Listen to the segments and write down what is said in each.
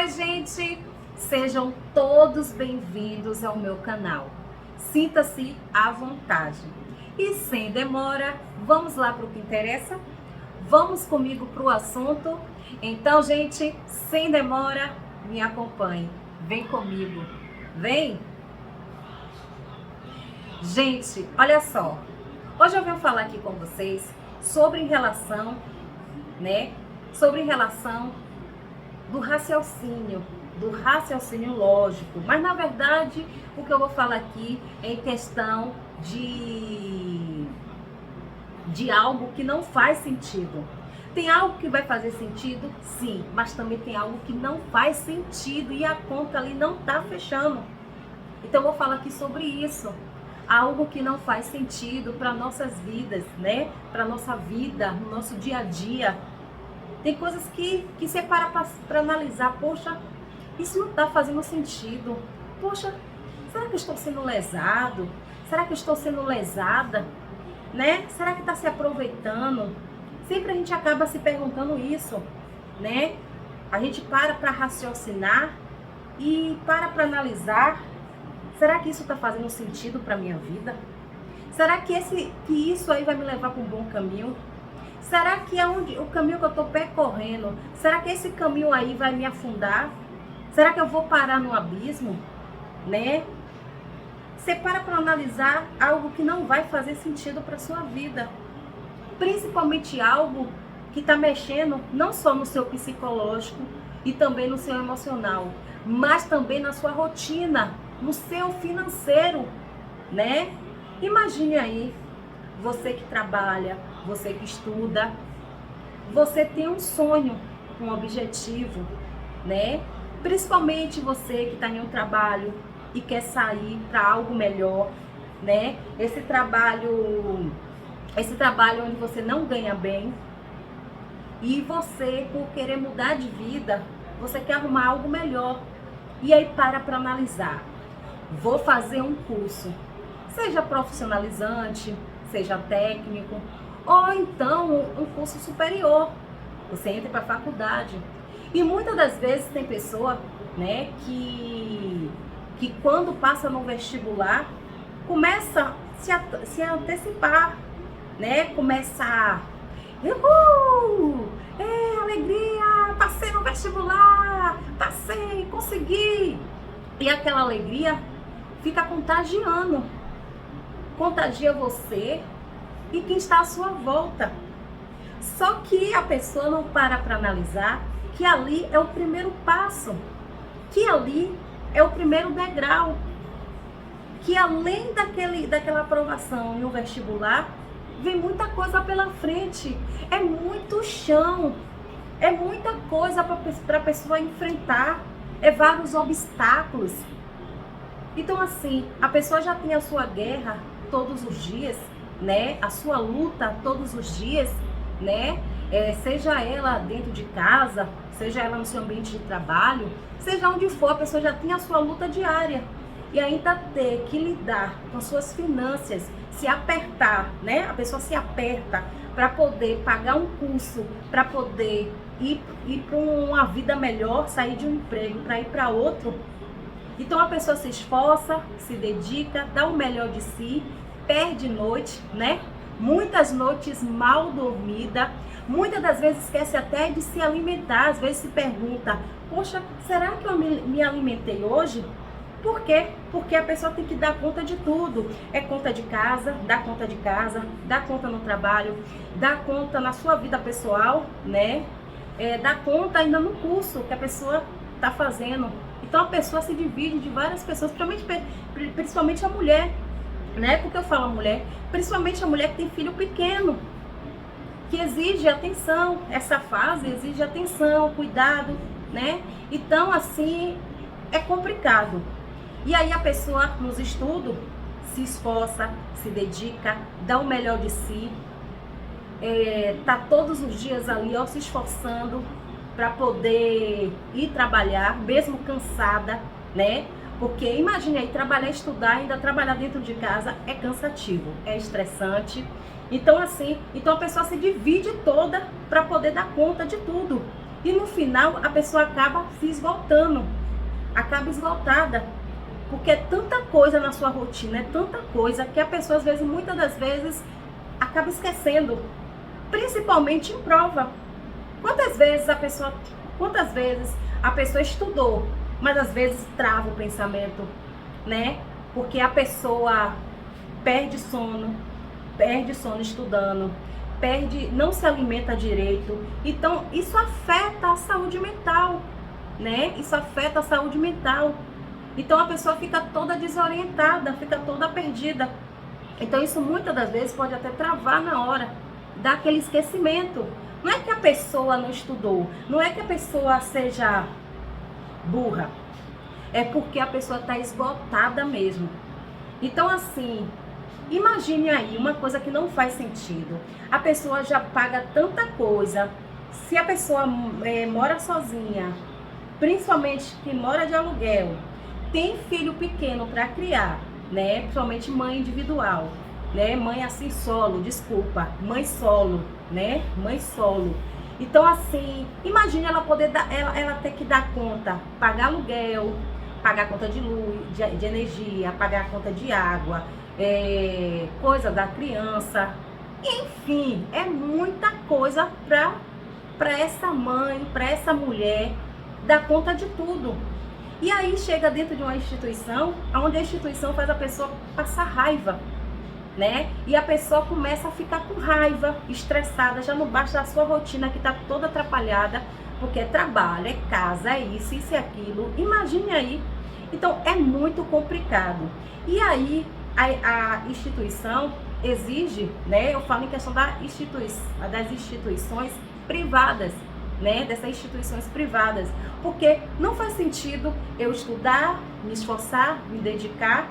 Oi, gente! Sejam todos bem-vindos ao meu canal. Sinta-se à vontade. E sem demora, vamos lá para o que interessa? Vamos comigo para o assunto? Então, gente, sem demora, me acompanhe. Vem comigo. Vem! Gente, olha só. Hoje eu venho falar aqui com vocês sobre relação do raciocínio lógico. Mas na verdade, o que eu vou falar aqui é em questão de algo que não faz sentido. Tem algo que vai fazer sentido, sim, mas também tem algo que não faz sentido e a conta ali não tá fechando. Então eu vou falar aqui sobre isso. Algo que não faz sentido para nossas vidas, né? Para nossa vida, no nosso dia a dia. Tem coisas que você para analisar. Poxa, isso não está fazendo sentido. Poxa, será que eu estou sendo lesado? Será que eu estou sendo lesada? Né? Será que está se aproveitando? Sempre a gente acaba se perguntando isso, né? A gente para raciocinar e para analisar. Será que isso está fazendo sentido para a minha vida? Será que isso aí vai me levar para um bom caminho? Será que o caminho que eu estou percorrendo, será que esse caminho aí vai me afundar? Será que eu vou parar no abismo? Né? Você para analisar algo que não vai fazer sentido para a sua vida. Principalmente algo que está mexendo não só no seu psicológico e também no seu emocional, mas também na sua rotina, no seu financeiro, né? Imagine aí, você que trabalha, você que estuda, você tem um sonho, um objetivo, né? Principalmente você que está em um trabalho e quer sair para algo melhor, né? Esse trabalho onde você não ganha bem e você, por querer mudar de vida, você quer arrumar algo melhor. E aí para analisar. Vou fazer um curso, seja profissionalizante, seja técnico, ou então um curso superior. Você entra para a faculdade. E muitas das vezes tem pessoa, né, que quando passa no vestibular, começa a se antecipar, né? Começa a... alegria, passei no vestibular, passei, consegui. E aquela alegria fica contagia você e quem está à sua volta. Só que a pessoa não para analisar que ali é o primeiro passo, que ali é o primeiro degrau, que além daquela aprovação no vestibular, vem muita coisa pela frente, é muito chão, é muita coisa para a pessoa enfrentar, é vários obstáculos. Então assim, a pessoa já tem a sua guerra todos os dias, né? A sua luta todos os dias, né? Seja ela dentro de casa, seja ela no seu ambiente de trabalho, seja onde for, a pessoa já tem a sua luta diária. E ainda ter que lidar com suas finanças, se apertar, né? A pessoa se aperta para poder pagar um curso, para poder ir para uma vida melhor, sair de um emprego para ir para outro. Então a pessoa se esforça, se dedica, dá o melhor de si, perde noite, né? Muitas noites mal dormida, muitas das vezes esquece até de se alimentar, às vezes se pergunta, poxa, será que eu me alimentei hoje? Por quê? Porque a pessoa tem que dar conta de tudo. É conta de casa, dá conta no trabalho, dá conta na sua vida pessoal, né? Dá conta ainda no curso que a pessoa está fazendo. Então a pessoa se divide de várias pessoas, principalmente a mulher, né? Porque eu falo a mulher, principalmente a mulher que tem filho pequeno, que exige atenção. Essa fase exige atenção, cuidado, né? Então assim, é complicado. E aí a pessoa nos estudos se esforça, se dedica, dá o melhor de si, tá todos os dias ali, ó, se esforçando para poder ir trabalhar, mesmo cansada, né? Porque imagine aí, trabalhar, estudar, ainda trabalhar dentro de casa é cansativo, é estressante. Então assim, a pessoa se divide toda para poder dar conta de tudo. E no final a pessoa acaba se esgotando, acaba esgotada. Porque é tanta coisa na sua rotina, é tanta coisa que a pessoa, às vezes, muitas das vezes, acaba esquecendo. Principalmente em prova. Quantas vezes a pessoa estudou, mas às vezes trava o pensamento, né? Porque a pessoa perde sono estudando, não se alimenta direito. Então, isso afeta a saúde mental, né? Isso afeta a saúde mental. Então, a pessoa fica toda desorientada, fica toda perdida. Então, isso muitas das vezes pode até travar na hora, dar aquele esquecimento. Não é que a pessoa não estudou, não é que a pessoa seja burra, é porque a pessoa está esgotada mesmo. Então, assim, imagine aí uma coisa que não faz sentido. A pessoa já paga tanta coisa. Se a pessoa mora sozinha, principalmente que mora de aluguel, tem filho pequeno para criar, né? Principalmente mãe individual, né? Mãe assim solo, desculpa, mãe solo, né? Mãe solo. Então, assim, imagine ela poder ela ter que dar conta, pagar aluguel, pagar a conta de luz, de energia, pagar a conta de água, coisa da criança. Enfim, é muita coisa para essa mãe, para essa mulher dar conta de tudo. E aí chega dentro de uma instituição, onde a instituição faz a pessoa passar raiva, né? E a pessoa começa a ficar com raiva, estressada, já não basta a sua rotina que está toda atrapalhada, porque é trabalho, é casa, é isso e aquilo. Imagine aí. Então, é muito complicado. E aí, a instituição exige, né? Eu falo em questão das instituições privadas, né? Dessas instituições privadas. Porque não faz sentido eu estudar, me esforçar, me dedicar,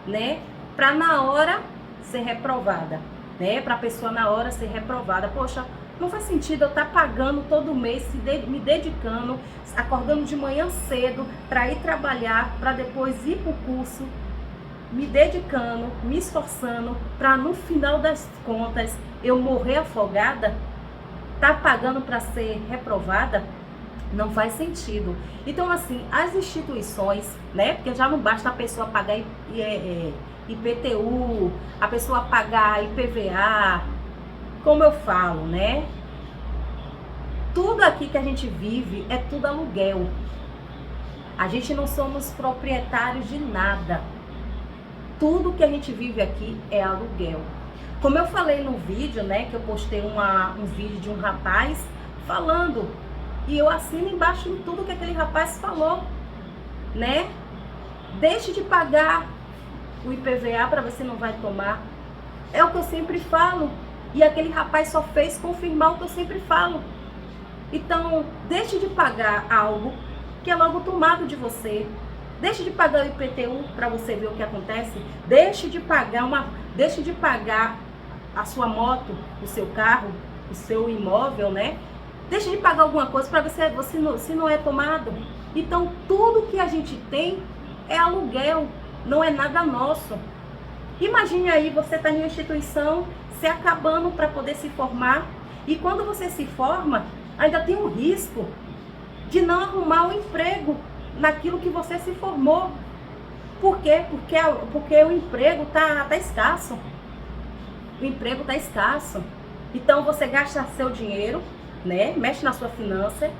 né? Para na hora ser reprovada, né? Para a pessoa na hora ser reprovada. Poxa, não faz sentido eu estar pagando todo mês, me dedicando, acordando de manhã cedo para ir trabalhar, para depois ir para o curso, me dedicando, me esforçando, para no final das contas eu morrer afogada, tá pagando para ser reprovada. Não faz sentido. Então, assim, as instituições, né? Porque já não basta a pessoa pagar IPTU, a pessoa pagar IPVA, como eu falo, né? Tudo aqui que a gente vive é tudo aluguel. A gente não somos proprietários de nada. Tudo que a gente vive aqui é aluguel. Como eu falei no vídeo, né? Que eu postei um vídeo de um rapaz falando. E eu assino embaixo em tudo que aquele rapaz falou, né? Deixe de pagar o IPVA para você não vai tomar. É o que eu sempre falo. E aquele rapaz só fez confirmar o que eu sempre falo. Então, deixe de pagar algo que é logo tomado de você. Deixe de pagar o IPTU para você ver o que acontece. Deixe de pagar a sua moto, o seu carro, o seu imóvel, né? Deixe de pagar alguma coisa para você se não é tomado. Então, tudo que a gente tem é aluguel, não é nada nosso. Imagine aí, você está em uma instituição, se acabando para poder se formar. E quando você se forma, ainda tem um risco de não arrumar um emprego naquilo que você se formou. Por quê? Porque o emprego tá escasso. O emprego tá escasso. Então você gasta seu dinheiro, né? Mexe na sua finança,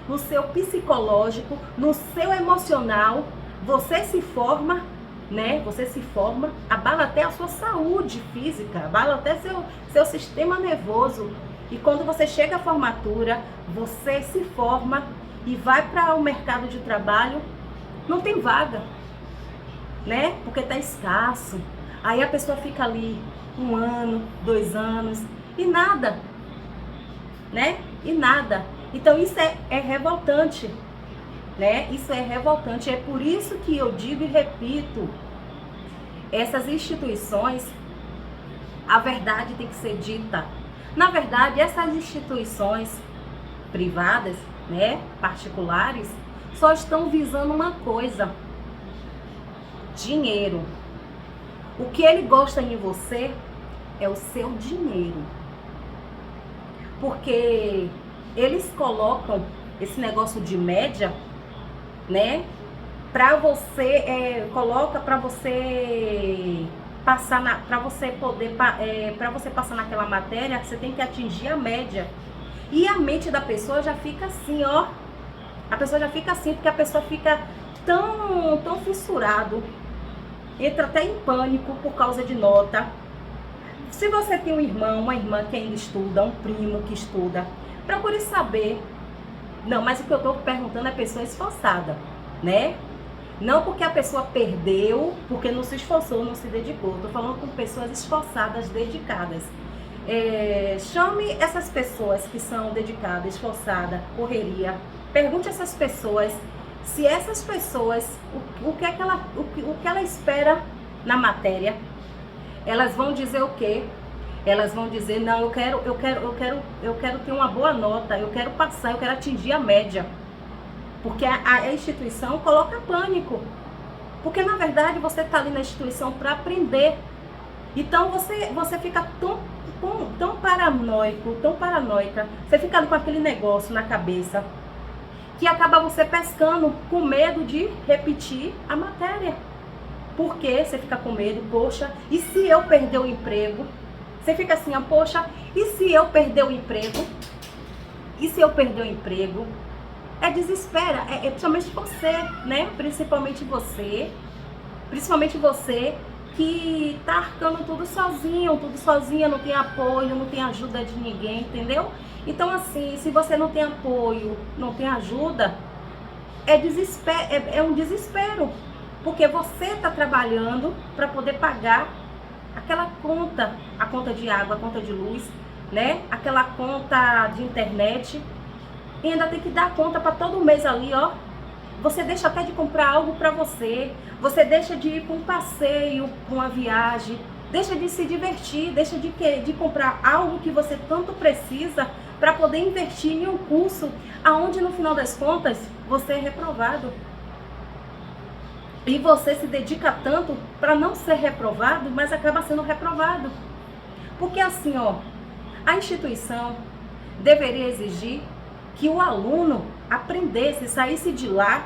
no seu psicológico, no seu emocional. Você se forma, né? Você se forma, abala até a sua saúde física, abala até seu sistema nervoso. E quando você chega à formatura, você se forma e vai para o mercado de trabalho, não tem vaga, né? Porque tá escasso. Aí a pessoa fica ali 1 ano, 2 anos e nada, né? E nada. Então isso é revoltante, né? Isso é revoltante. É por isso que eu digo e repito, essas instituições, a verdade tem que ser dita. Na verdade, essas instituições privadas, né, particulares, só estão visando uma coisa: dinheiro. O que ele gosta em você é o seu dinheiro. Porque eles colocam esse negócio de média, né? Para você coloca para você passar para você poder para você passar naquela matéria, você tem que atingir a média. E a mente da pessoa já fica assim, ó. A pessoa já fica assim, porque a pessoa fica tão fissurado, entra até em pânico por causa de nota. Se você tem um irmão, uma irmã que ainda estuda, um primo que estuda, procure saber. Não, mas o que eu estou perguntando é pessoa esforçada, né? Não porque a pessoa perdeu, porque não se esforçou, não se dedicou. Estou falando com pessoas esforçadas, dedicadas. Chame essas pessoas que são dedicadas, esforçadas, correria. Pergunte a essas pessoas se essas pessoas, o que ela espera na matéria. Elas vão dizer o quê? Elas vão dizer, não, eu quero ter uma boa nota, eu quero passar, eu quero atingir a média. Porque a instituição coloca pânico. Porque, na verdade, você está ali na instituição para aprender. Então, você fica tão paranoico, tão paranoica, você fica ali com aquele negócio na cabeça, que acaba você pescando com medo de repetir a matéria. Porque você fica com medo, poxa, e se eu perder o emprego? Você fica assim, poxa, e se eu perder o emprego? E se eu perder o emprego? É desespero, principalmente você, né? Principalmente você que tá arcando tudo sozinha, não tem apoio, não tem ajuda de ninguém, entendeu? Então, assim, se você não tem apoio, não tem ajuda, é um desespero. Porque você está trabalhando para poder pagar aquela conta, a conta de água, a conta de luz, né? Aquela conta de internet. E ainda tem que dar conta para todo mês ali, ó. Você deixa até de comprar algo para você. Você deixa de ir para um passeio, para uma viagem. Deixa de se divertir, deixa de comprar algo que você tanto precisa para poder investir em um curso aonde no final das contas você é reprovado. E você se dedica tanto para não ser reprovado, mas acaba sendo reprovado. Porque assim, ó, a instituição deveria exigir que o aluno aprendesse, saísse de lá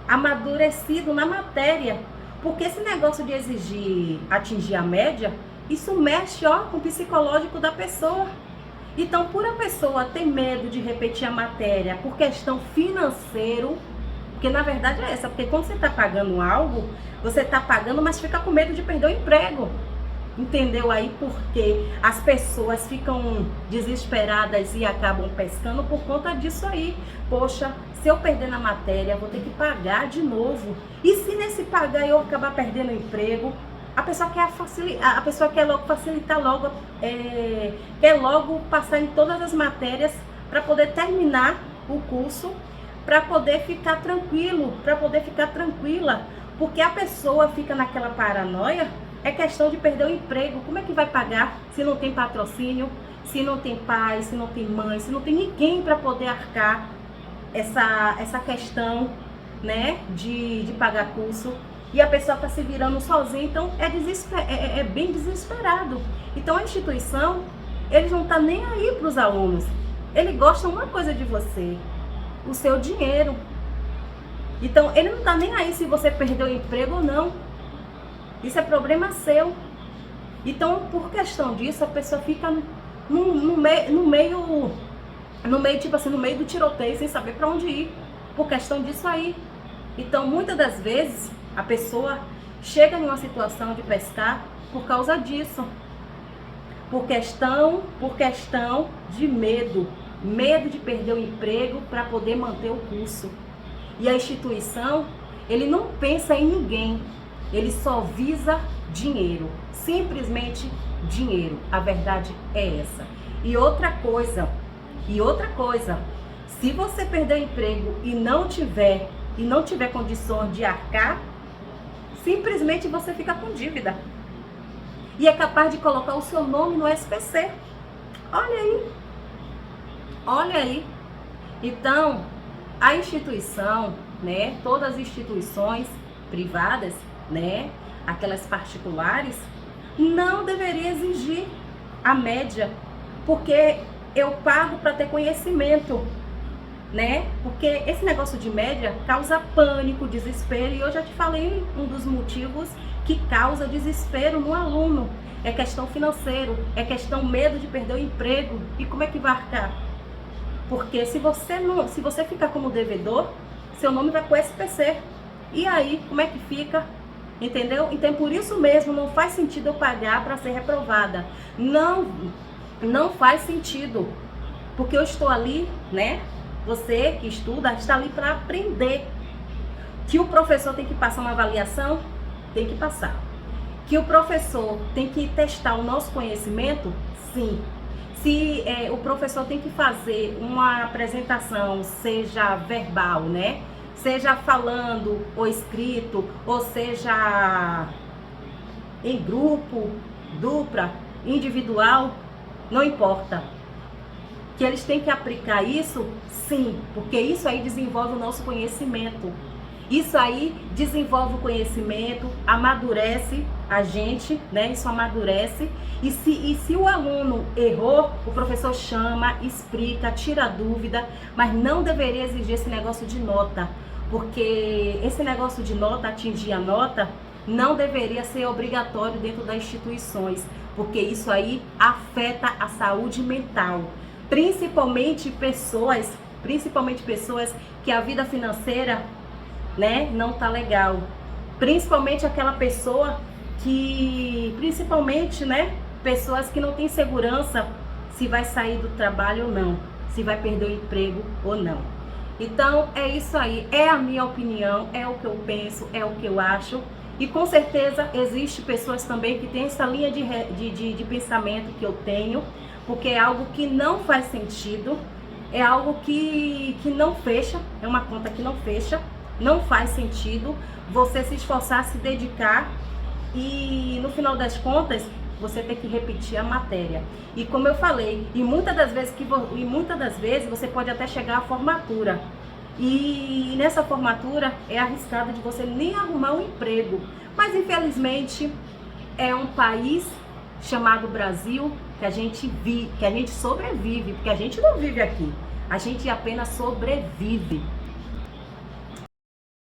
amadurecido na matéria. Porque esse negócio de exigir atingir a média, isso mexe, ó, com o psicológico da pessoa. Então, por a pessoa ter medo de repetir a matéria por questão financeira, porque na verdade é essa, porque quando você está pagando algo, você está pagando, mas fica com medo de perder o emprego. Entendeu aí porque as pessoas ficam desesperadas e acabam pescando por conta disso aí. Poxa, se eu perder na matéria, vou ter que pagar de novo. E se nesse pagar eu acabar perdendo o emprego, a pessoa quer logo facilitar logo, quer logo passar em todas as matérias para poder terminar o curso, para poder ficar tranquilo, para poder ficar tranquila, porque a pessoa fica naquela paranoia, é questão de perder o emprego. Como é que vai pagar se não tem patrocínio, se não tem pai, se não tem mãe, se não tem ninguém para poder arcar essa questão, né, de pagar curso, e a pessoa está se virando sozinha, então é bem desesperado. Então a instituição, eles não estão nem aí para os alunos, ele gosta uma coisa de você, o seu dinheiro. Então ele não está nem aí se você perdeu o emprego ou não, isso é problema seu. Então por questão disso a pessoa fica no meio tipo assim, no meio do tiroteio, sem saber para onde ir, por questão disso aí. Então muitas das vezes a pessoa chega em uma situação de pescar por causa disso, por questão de medo de perder o emprego para poder manter o curso. E a instituição, ele não pensa em ninguém, ele só visa dinheiro, simplesmente dinheiro. A verdade é essa. E outra coisa, se você perder o emprego e não tiver condições de arcar, simplesmente você fica com dívida. E é capaz de colocar o seu nome no SPC. Olha aí. Então, a instituição, né, todas as instituições privadas, né, aquelas particulares, não deveria exigir a média, porque eu pago para ter conhecimento. né? Porque esse negócio de média causa pânico, desespero, e eu já te falei um dos motivos que causa desespero no aluno. É questão financeiro, é questão medo de perder o emprego. E como é que vai arcar? Porque se você ficar como devedor, seu nome vai pro SPC. E aí, como é que fica? Entendeu? Então, por isso mesmo, não faz sentido eu pagar para ser reprovada. Não faz sentido. Porque eu estou ali, né? Você que estuda está ali para aprender. Que o professor tem que passar uma avaliação? Tem que passar. Que o professor tem que testar o nosso conhecimento? Sim. Se o professor tem que fazer uma apresentação, seja verbal, né? Seja falando ou escrito, ou seja em grupo, dupla, individual, não importa. Que eles têm que aplicar isso? Sim, porque isso aí desenvolve o nosso conhecimento. Isso aí desenvolve o conhecimento, amadurece a gente, né? Isso amadurece. E se o aluno errou, o professor chama, explica, tira a dúvida, mas não deveria exigir esse negócio de nota, porque esse negócio de nota, atingir a nota, não deveria ser obrigatório dentro das instituições, porque isso aí afeta a saúde mental. Principalmente pessoas que a vida financeira, né, não tá legal. Principalmente aquela pessoa né, pessoas que não têm segurança se vai sair do trabalho ou não, se vai perder o emprego ou não. Então é isso aí, é a minha opinião, é o que eu penso, é o que eu acho. E com certeza existe pessoas também que têm essa linha de pensamento que eu tenho, porque é algo que não faz sentido, é algo que não fecha, é uma conta que não fecha, não faz sentido você se esforçar, se dedicar e no final das contas você tem que repetir a matéria. E como eu falei, e muitas das vezes você pode até chegar à formatura. E nessa formatura é arriscado de você nem arrumar um emprego. Mas infelizmente é um país chamado Brasil que a gente sobrevive, porque a gente não vive aqui, a gente apenas sobrevive.